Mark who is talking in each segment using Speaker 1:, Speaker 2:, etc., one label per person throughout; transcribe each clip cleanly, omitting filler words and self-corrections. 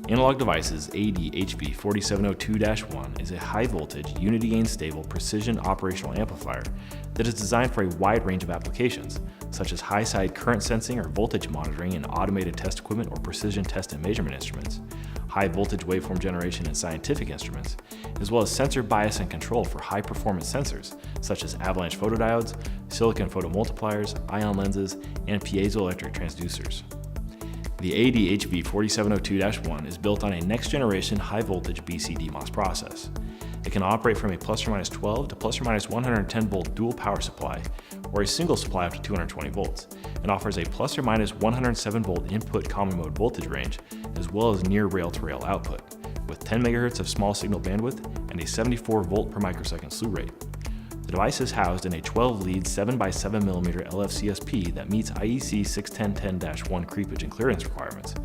Speaker 1: Analog Devices ADHV4702-1 is a high-voltage, unity-gain-stable precision operational amplifier that is designed for a wide range of applications, such as high-side current sensing or voltage monitoring in automated test equipment or precision test and measurement instruments, high-voltage waveform generation in scientific instruments, as well as sensor bias and control for high-performance sensors, such as avalanche photodiodes, silicon photomultipliers, ion lenses, and piezoelectric transducers. The ADHV4702-1 is built on a next-generation high-voltage BCD-MOS process. It can operate from a ±12 to ±110 volt dual power supply, or a single supply up to 220 volts, and offers a ±107 volt input common mode voltage range, as well as near rail-to-rail output, with 10 MHz of small signal bandwidth and a 74 volt per microsecond slew rate. The device is housed in a 12-lead 7x7mm LFCSP that meets IEC 61010-1 creepage and clearance requirements,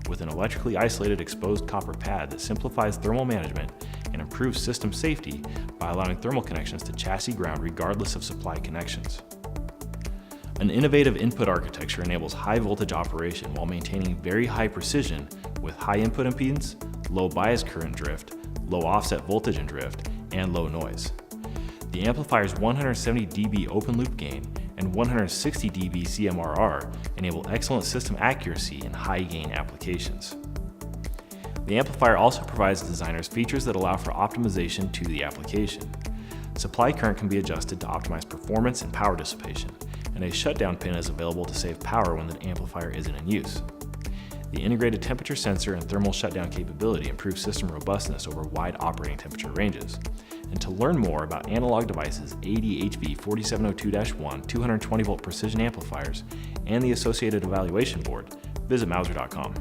Speaker 1: with an electrically isolated exposed copper pad that simplifies thermal management and improves system safety by allowing thermal connections to chassis ground regardless of supply connections. An innovative input architecture enables high voltage operation while maintaining very high precision with high input impedance, low bias current drift, low offset voltage and drift, and low noise. The amplifier's 170 dB open loop gain and 160 dB CMRR enable excellent system accuracy in high gain applications. The amplifier also provides designers features that allow for optimization to the application. Supply current can be adjusted to optimize performance and power dissipation, and a shutdown pin is available to save power when the amplifier isn't in use. The integrated temperature sensor and thermal shutdown capability improves system robustness over wide operating temperature ranges. And to learn more about Analog Devices ADHV4702-1 220 volt precision amplifiers and the associated evaluation board, visit Mouser.com.